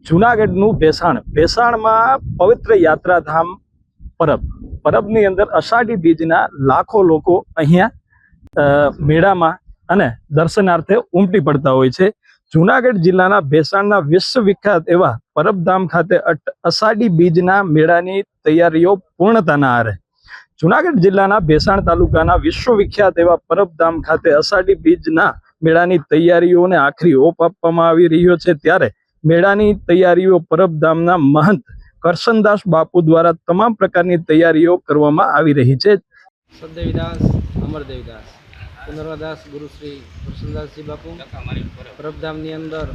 જુનાગઢનું ભેસાણમાં પવિત્ર યાત્રાધામ પરબની અંદર અષાઢી બીજના લાખો લોકો અહીંયા મેળામાં અને દર્શનાર્થે ઉમટી પડતા હોય છે। જુનાગઢ જિલ્લાના ભેસાણના વિશ્વવિખ્યાત એવા પરબધામ ખાતે અષાઢી બીજના મેળાની તૈયારીઓ પૂર્ણતાના આરે જુનાગઢ જિલ્લાના ભેસાણ તાલુકાના વિશ્વવિખ્યાત એવા પરબધામ ખાતે અષાઢી બીજના મેળાની તૈયારીઓને આખરી ઓપ આપવામાં આવી રહ્યો છે। ત્યારે મેળાની તૈયારીઓ પરબધામના મહંત કરશનદાસ બાપુ દ્વારા તમામ પ્રકારની તૈયારીઓ કરવામાં આવી રહી છે। સદદેવીદાસ અમરદેવીદાસ પુનર્વદાસ ગુરુ શ્રી કરશનદાસજી બાપુ પરબધામની અંદર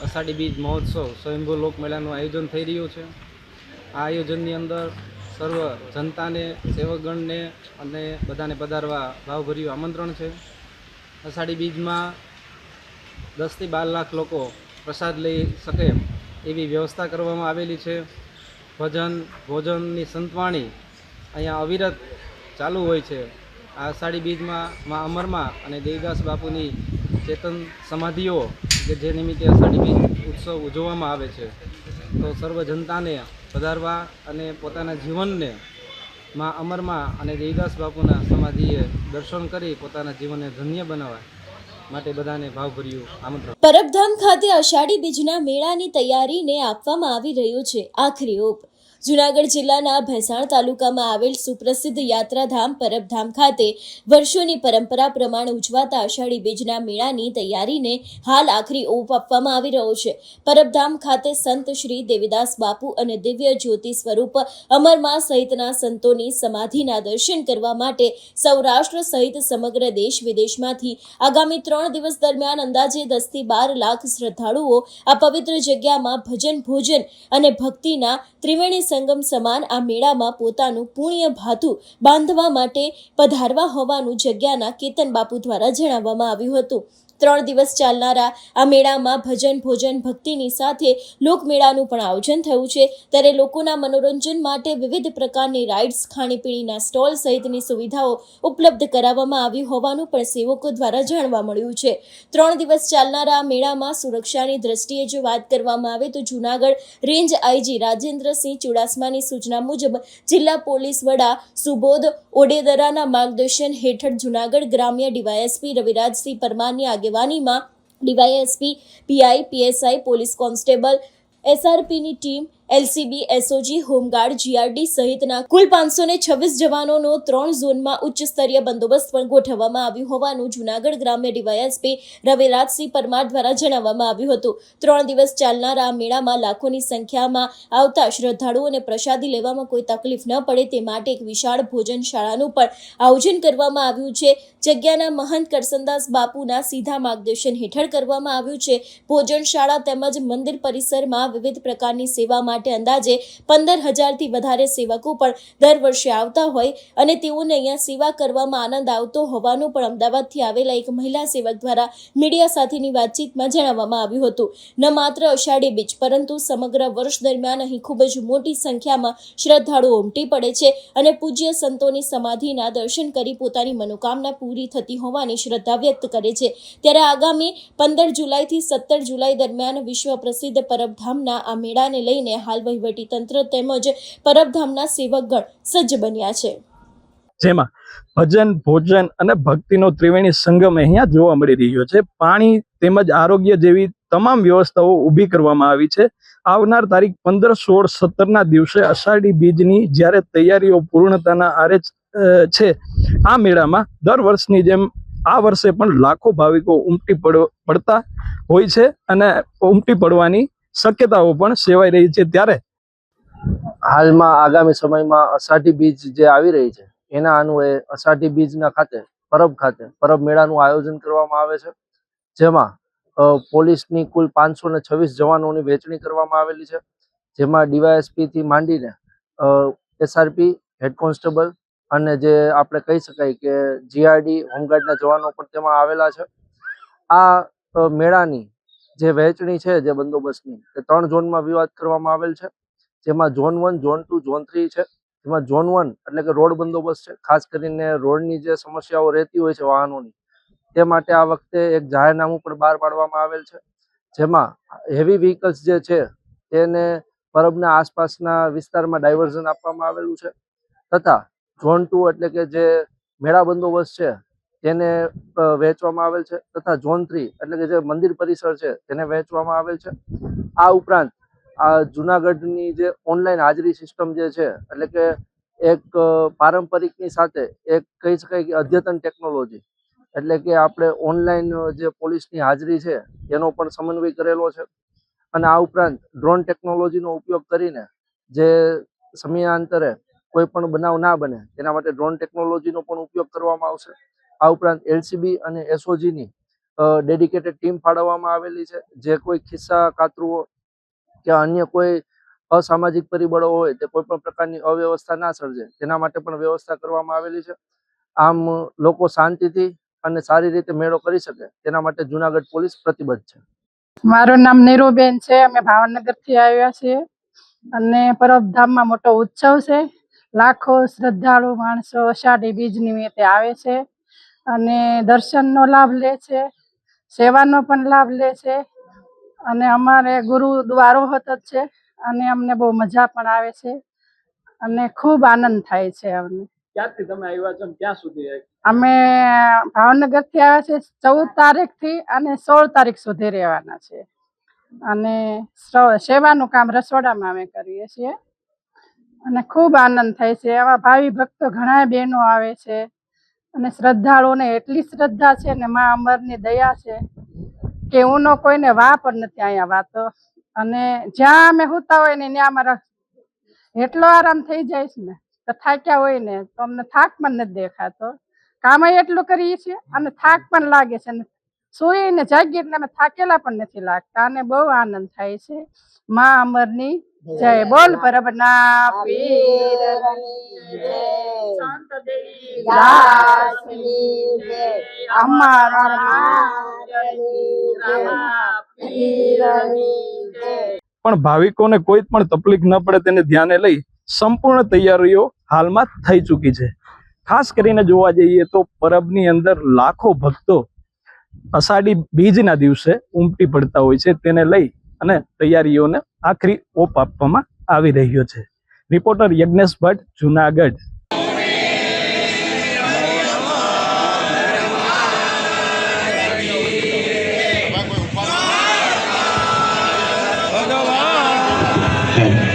અષાઢી બીજ મહોત્સવ સ્વયંભૂ લોકમેળાનું આયોજન થઈ રહ્યું છે। આ આયોજનની અંદર સર્વ જનતાને સેવકગણને અને બધાને પધારવા ભાવભર્યું આમંત્રણ છે। અષાઢી બીજમાં 10 થી 12 લાખ લોકો પ્રસાદ લઈ શકે એવી વ્યવસ્થા કરવામાં આવેલી છે। ભજન ભોજનની સંતવાણી અહીંયા અવિરત ચાલુ હોય છે। આ અષાઢી બીજમાં મા અમરમાં અને દેવીદાસ બાપુની ચેતન સમાધિઓ કે જે નિમિત્તે અષાઢી બીજ ઉત્સવ ઉજવવામાં આવે છે। તો સર્વ જનતાને પધારવા અને પોતાના જીવનને મા અમરમાં અને દેવીદાસ બાપુના સમાધિએ દર્શન કરી પોતાના જીવનને ધન્ય બનાવવા માટે બધાને ભાવભર્યું આમંત્રણ। પરબધામ ખાતે અષાઢી બીજના મેળાની તૈયારીને આપવામાં આવી રહ્યું છે આખરી ઓપ। જુનાગઢ જિલ્લાના ભેસાણ તાલુકામાં આવેલ સુપ્રસિદ્ધ યાત્રાધામ પરબધામ ખાતે વર્ષોની પરંપરા પ્રમાણે ઉજવાતા અષાઢી બીજના મેળાની તૈયારીને હાલ આખરી ઓપ આપવામાં આવી રહ્યો છે। પરબધામ ખાતે સંત શ્રી દેવીદાસ બાપુ અને દિવ્ય જ્યોતિ સ્વરૂપ અમરમાં સહિતના સંતોની સમાધિના દર્શન કરવા માટે સૌરાષ્ટ્ર સહિત સમગ્ર દેશ વિદેશમાંથી આગામી 3 દિવસ દરમિયાન અંદાજે 10 થી 12 લાખ શ્રદ્ધાળુઓ આ પવિત્ર જગ્યામાં ભજન ભોજન અને ભક્તિના ત્રિવેણી સંગમ સમાન આ મેળામાં પોતાનું પુણ્ય ભાતું બાંધવા માટે પધારવા હોવાનું જગ્યાના કેતન બાપુ દ્વારા જણાવવામાં આવ્યું હતું। 3 દિવસ ચાલનારા આ મેળામાં ભજન ભોજન ભક્તિની સાથે લોકમેળાનું પણ આયોજન થયું છે। ત્યારે લોકોના મનોરંજન માટે વિવિધ પ્રકારની રાઇડ્સ ખાણીપીણીના સ્ટોલ સહિતની સુવિધાઓ ઉપલબ્ધ કરાવવામાં આવી હોવાનું પણ સેવકો દ્વારા જાણવા મળ્યું છે। 3 દિવસ ચાલનારા આ મેળામાં સુરક્ષાની દ્રષ્ટિએ જો વાત કરવામાં આવે તો જૂનાગઢ રેન્જ આઈજી રાજેન્દ્રસિંહ ચુડાસમાની સૂચના મુજબ જિલ્લા પોલીસ વડા સુબોધ ઓડેદરાના માર્ગદર્શન હેઠળ જૂનાગઢ ગ્રામ્ય ડીવાયએસપી રવિરાજસિંહ પરમારની આગેવાનીમાં DYSP PI PSI police constable એસઆરપીની team LCB SOG home guard GRD સહિતના કુલ 526 જવાનોનો 3 ઝોનમાં ઉચ્ચ સ્તરીય બંદોબસ્ત પણ ગોઠવવામાં આવ્યું હોવાનું જૂનાગઢ ગ્રામ્ય ડીવાયએસપી રવિરાજસિંહ પરમાર દ્વારા જણાવવામાં આવ્યું હતું। 3 દિવસ ચાલનારા આ મેળામાં લાખોની સંખ્યામાં આવતા શ્રદ્ધાળુઓને પ્રસાદી લેવામાં કોઈ તકલીફ ન પડે તે માટે એક વિશાળ ભોજનશાળાનું પણ આયોજન કરવામાં આવ્યું છે। જગ્યાના મહંત કરશનદાસ બાપુના સીધા માર્ગદર્શન હેઠળ કરવામાં આવ્યું છે। ભોજનશાળા તેમજ મંદિર પરિસરમાં વિવિધ પ્રકારની સેવા માટે અંદાજે 15,000 થી વધારે સેવકો પણ દર વર્ષે આવતા હોય અને તેઓને અહીંયા સેવા કરવામાં આનંદ આવતો હોવાનું પણ અમદાવાદથી આવેલા એક મહિલા સેવક દ્વારા મીડિયા સાથેની વાતચીતમાં જણાવવામાં આવ્યું હતું। ન માત્ર અષાઢી બીજ પરંતુ સમગ્ર વર્ષ દરમિયાન અહીં ખૂબ જ મોટી સંખ્યામાં શ્રદ્ધાળુઓ ઉમટી પડે છે અને પૂજ્ય સંતોની સમાધિના દર્શન કરી પોતાની મનોકામના પૂરી થતી હોવાની શ્રદ્ધા વ્યક્ત કરે છે। ત્યારે આગામી 15 જુલાઈથી 17 જુલાઈ દરમિયાન વિશ્વ પ્રસિદ્ધ પરબધામના આ મેળાને લઈને હાલ વહીવટી તંત્ર તેમજ પરબધામના સેવકગણ સજ્જ બન્યા છે, જેમાં ભજન ભોજન અને ભક્તિનો ત્રિવેણી સંગમ અહીંયા જોવા મળી રહ્યો છે। પાણી તેમજ આરોગ્ય જેવી તમામ વ્યવસ્થાઓ ઊભી કરવામાં આવી છે। આવનાર તારીખ 15, 16, 17ના દિવસે અષાઢી બીજની જ્યારે તૈયારીઓ પૂર્ણતાના આરે છે આ મેળામાં દર વર્ષની જેમ આ વર્ષે પણ લાખો ભાવિકો ઉમટી પડતા હોય છે અને ઉમટી પડવાની શક્યતાઓ પણ સેવાઈ રહી છે। ત્યારે હાલમાં આગામી સમયમાં અષાઢી બીજ જે આવી રહી છે એના અન્વયે અષાઢી બીજના ખાતે પરબ મેળાનું આયોજન કરવામાં આવે છે। જેમાં પોલીસની કુલ 526 જવાનોની વહેંચણી કરવામાં આવેલી છે। જેમાં ડીવાયએસપી થી માંડીને એસઆરપી હેડ કોન્સ્ટેબલ અને જે આપણે કહી શકાય કે જીઆરડી હોમગાર્ડના જવાનો પણ તેમાં આવેલા છે। આ મેળાની જે વહેંચણી છે જે બંદોબસ્તની તે 3 ઝોનમાં વિવાદ કરવામાં આવેલ છે। જેમાં ઝોન 1, ઝોન 2, ઝોન 3 છે। જેમાં ઝોન 1 એટલે કે રોડ બંદોબસ્ત છે, ખાસ કરીને રોડની જે સમસ્યાઓ રહેતી હોય છે વાહનોની તે માટે આ વખતે એક જાહેરનામું પણ બહાર પાડવામાં આવેલ છે। જેમાં હેવી વ્હીકલ્સ જે છે તેને પરબના આસપાસના વિસ્તારમાં ડાયવર્ઝન આપવામાં આવેલું છે તથા ઝોન 2 એટલે કે જે મેળા બંદોબસ્ત છે તેને વહેંચવામાં આવેલ છે તથા ઝોન 3 એટલે કે જે મંદિર પરિસર છે તેને વહેંચવામાં આવેલ છે. આ ઉપરાંત આ જુનાગઢની જે ઓનલાઈન હાજરી સિસ્ટમ જે છે એટલે કે એક પારંપરિકની સાથે એક કહી શકાય કે અદ્યતન ટેકનોલોજી એટલે કે આપણે ઓનલાઈન જે પોલીસની હાજરી છે એનો પણ સમન્વય કરેલો છે અને આ ઉપરાંત ડ્રોન ટેકનોલોજીનો ઉપયોગ કરીને જે સમયાંતરે કોઈ પણ બનાવ ના બને તેના માટે ડ્રોન ટેકનોલોજીનો પણ ઉપયોગ કરવામાં આવશે. આ ઉપરાંત LCB અને SOGની ડેડિકેટેડ ટીમ ફાળવવામાં આવેલી છે જે કોઈ ખિસ્સા કાતરુઓ કે અન્ય કોઈ અસામાજિક પરિબળો હોય તે કોઈ પણ પ્રકારની અવ્યવસ્થા ના સર્જે તેના માટે પણ વ્યવસ્થા કરવામાં આવેલી છે. આમ લોકો શાંતિથી અને સારી રીતે મેળો કરી શકે તેના માટે જુનાગઢ પોલીસ પ્રતિબદ્ધ છે. મારું નામ નીરુબેન છે. અમે ભાવનગરથી આવ્યા છીએ અને પરબધામમાં મોટો ઉત્સવ છે. લાખો શ્રદ્ધાળુ માણસો અષાઢી બીજ નિમિત્તે આવે છે અને દર્શનનો લાભ લે છે, સેવાનો પણ લાભ લે છે અને અમારે ગુરુદ્વારો હતો જ છે અને અમને બહુ મજા પણ આવે છે અને ખૂબ આનંદ થાય છે અમને. ક્યાંથી તમે આવ્યા છો ને ક્યાં સુધી આવ્યા? અમે ભાવનગરથી આવ્યા છીએ. 14 તારીખથી અને 16 તારીખ સુધી રહેવાના છે અને સેવાનું કામ રસોડામાં અમે કરીએ છીએ અને ખૂબ આનંદ થાય છે. આવા ભાવિ ભક્તો ઘણા બહેનો આવે છે અને શ્રદ્ધાળુઓને એટલી શ્રદ્ધા છે ને મા અમરની દયા છે કે ઉનો કોઈને વા પણ નથી અહીંયા વાતો. અને જ્યાં અમે સૂતા હોય ને ત્યાં અમારા એટલો આરામ થઈ જાય છે ને તો થાક્યા હોય ને તો અમને થાક પણ નથી દેખાતો. કામ એટલું કરીએ છીએ અને થાક પણ લાગે છે ને સુઈને જાગીએ એટલે અમે થાકેલા પણ નથી લાગતા અને બહુ આનંદ થાય છે. મા અમરની જય. બોલ પરબના પીરની જય. સંત દેવીદાસની જય. અમારા નાથની જય. પણ ભાવિકોને કોઈ પણ તકલીફ ન પડે તેને ધ્યાને લઈ સંપૂર્ણ તૈયારીઓ હાલમાં થઈ ચૂકી છે. ખાસ કરીને જોવા જઈએ તો પરબની અંદર લાખો ભક્તો અષાઢી બીજના દિવસે ઉમટી પડતા હોય છે. તેને લઈ અને તૈયારીઓને આખરી ઓપ આપવામાં આવી રહ્યો છે. રિપોર્ટર યજ્ઞેશ ભટ્ટ, જુનાગઢ. ભગવાન